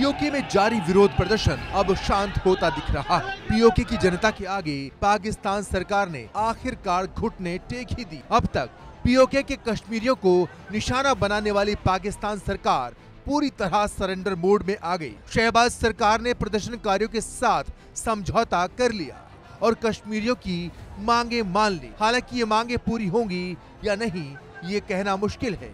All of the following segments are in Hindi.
पीओके में जारी विरोध प्रदर्शन अब शांत होता दिख रहा है। पीओके की जनता के आगे पाकिस्तान सरकार ने आखिरकार घुटने टेक ही दी। अब तक पीओके के कश्मीरियों को निशाना बनाने वाली पाकिस्तान सरकार पूरी तरह सरेंडर मोड में आ गई। शहबाज सरकार ने प्रदर्शनकारियों के साथ समझौता कर लिया और कश्मीरियों की मांगे मान ली। हालांकि ये मांगे पूरी होंगी या नहीं ये कहना मुश्किल है,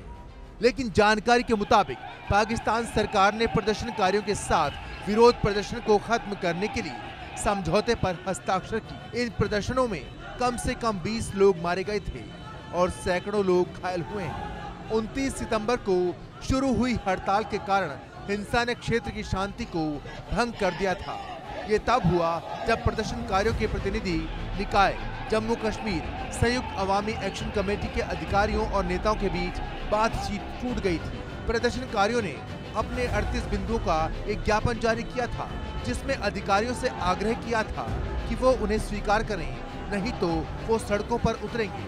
लेकिन जानकारी के मुताबिक पाकिस्तान सरकार ने प्रदर्शनकारियों के साथ विरोध प्रदर्शन को खत्म करने के लिए समझौते पर हस्ताक्षर की। इन प्रदर्शनों में कम से कम 20 लोग मारे गए थे और सैकड़ों लोग घायल हुए हैं। 29 सितंबर को शुरू हुई हड़ताल के कारण हिंसा ने क्षेत्र की शांति को भंग कर दिया था। ये तब हुआ जब प्रदर्शनकारियों के प्रतिनिधि निकाय जम्मू कश्मीर संयुक्त अवामी एक्शन कमेटी के अधिकारियों और नेताओं के बीच बातचीत टूट गई थी। प्रदर्शनकारियों ने अपने 38 बिंदुओं का एक ज्ञापन जारी किया था, जिसमें अधिकारियों से आग्रह किया था कि वो उन्हें स्वीकार करें, नहीं तो वो सड़कों पर उतरेंगे।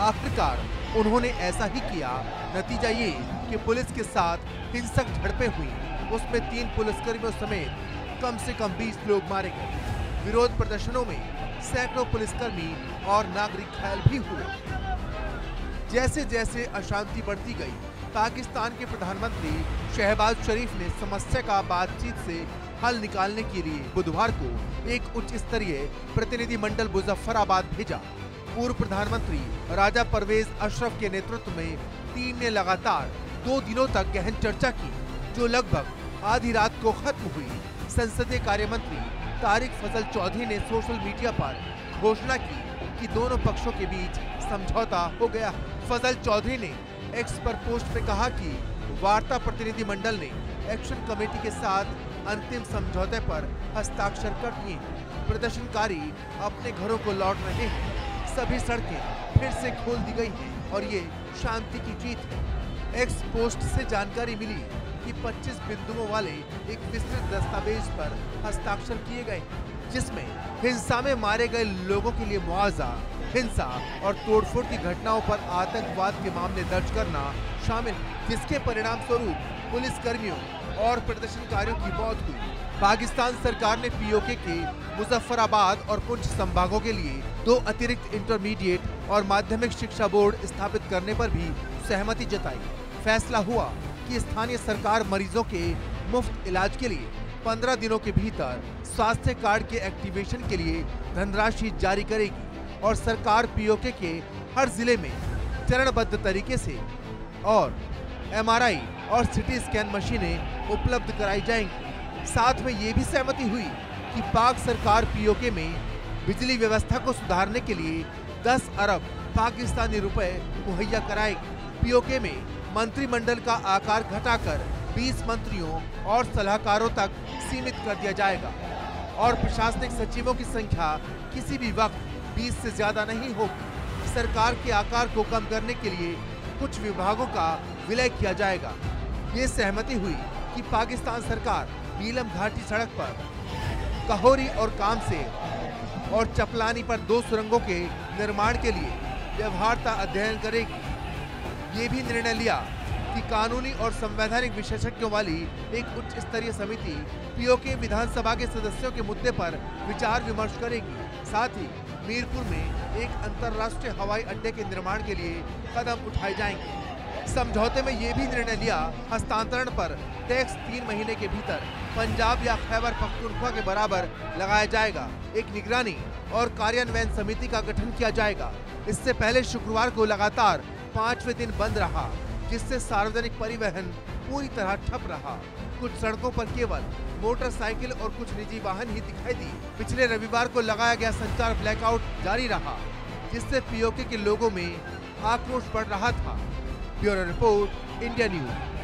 आखिरकार उन्होंने ऐसा ही किया। नतीजा ये कि पुलिस के साथ हिंसक झड़पें हुई। उसमें 3 पुलिसकर्मियों समेत कम से कम 20 लोग मारे गए। विरोध प्रदर्शनों में सैकड़ों पुलिसकर्मी और नागरिक घायल भी हुए। जैसे जैसे अशांति बढ़ती गई, पाकिस्तान के प्रधानमंत्री शहबाज शरीफ ने समस्या का बातचीत से हल निकालने के लिए बुधवार को एक उच्च स्तरीय प्रतिनिधि मंडल मुजफ्फराबाद भेजा। पूर्व प्रधानमंत्री राजा परवेज अशरफ के नेतृत्व में टीम ने लगातार 2 दिनों तक गहन चर्चा की, जो लगभग आधी रात को खत्म हुई। संसदीय कार्य मंत्री तारिक फजल चौधरी ने सोशल मीडिया पर घोषणा की कि दोनों पक्षों के बीच समझौता हो गया। फजल चौधरी ने एक्स पर पोस्ट में कहा कि वार्ता प्रतिनिधि मंडल ने एक्शन कमेटी के साथ अंतिम समझौते पर हस्ताक्षर कर दिए। प्रदर्शनकारी अपने घरों को लौट रहे हैं। सभी सड़कें फिर से खोल दी गई हैं और ये शांति की जीत है। एक्स पोस्ट से जानकारी मिली कि 25 बिंदुओं वाले एक विस्तृत दस्तावेज पर हस्ताक्षर किए गए, जिसमें हिंसा में मारे गए लोगों के लिए मुआवजा, हिंसा और तोड़फोड़ की घटनाओं पर आतंकवाद के मामले दर्ज करना शामिल है, जिसके परिणाम स्वरूप पुलिस कर्मियों और प्रदर्शनकारियों की मौत हुई। पाकिस्तान सरकार ने पीओके के मुजफ्फराबाद और पुंछ संभागों के लिए 2 अतिरिक्त इंटरमीडिएट और माध्यमिक शिक्षा बोर्ड स्थापित करने पर भी सहमति जताई। फैसला हुआ कि स्थानीय सरकार मरीजों के मुफ्त इलाज के लिए 15 दिनों के भीतर स्वास्थ्य कार्ड के एक्टिवेशन के लिए धनराशि जारी करेगी और सरकार पीओके के हर जिले में चरणबद्ध तरीके से और एमआरआई और सिटी स्कैन मशीनें उपलब्ध कराई जाएंगी। साथ में ये भी सहमति हुई कि पाक सरकार पीओके में बिजली व्यवस्था को सुधारने के लिए 10 अरब पाकिस्तानी रुपए मुहैया कराएगी। पीओके में मंत्रिमंडल का आकार घटाकर 20 मंत्रियों और सलाहकारों तक सीमित कर दिया जाएगा और प्रशासनिक सचिवों की संख्या किसी भी वक्त 20 से ज्यादा नहीं होगी। सरकार के आकार को कम करने के लिए कुछ विभागों का विलय किया जाएगा। ये सहमति हुई कि पाकिस्तान सरकार नीलम घाटी सड़क पर कहोरी और कामसे और चपलानी पर 2 सुरंगों के निर्माण के लिए व्यवहार्यता अध्ययन करेगी। ये भी निर्णय लिया कि कानूनी और संवैधानिक विशेषज्ञों वाली एक उच्च स्तरीय समिति पीओके विधानसभा के सदस्यों के मुद्दे पर विचार विमर्श करेगी। साथ ही मीरपुर में एक अंतर्राष्ट्रीय हवाई अड्डे के निर्माण के लिए कदम उठाए जाएंगे। समझौते में ये भी निर्णय लिया हस्तांतरण पर टैक्स 3 महीने के भीतर पंजाब या खैबर पख्तूनख्वा के बराबर लगाया जाएगा। एक निगरानी और कार्यान्वयन समिति का गठन किया जाएगा। इससे पहले शुक्रवार को लगातार 5वें दिन बंद रहा, जिससे सार्वजनिक परिवहन पूरी तरह ठप रहा। कुछ सड़कों पर केवल मोटरसाइकिल और कुछ निजी वाहन ही दिखाई दी। पिछले रविवार को लगाया गया संचार ब्लैकआउट जारी रहा, जिससे पीओके के लोगों में आक्रोश बढ़ रहा था। Bureau report, India news.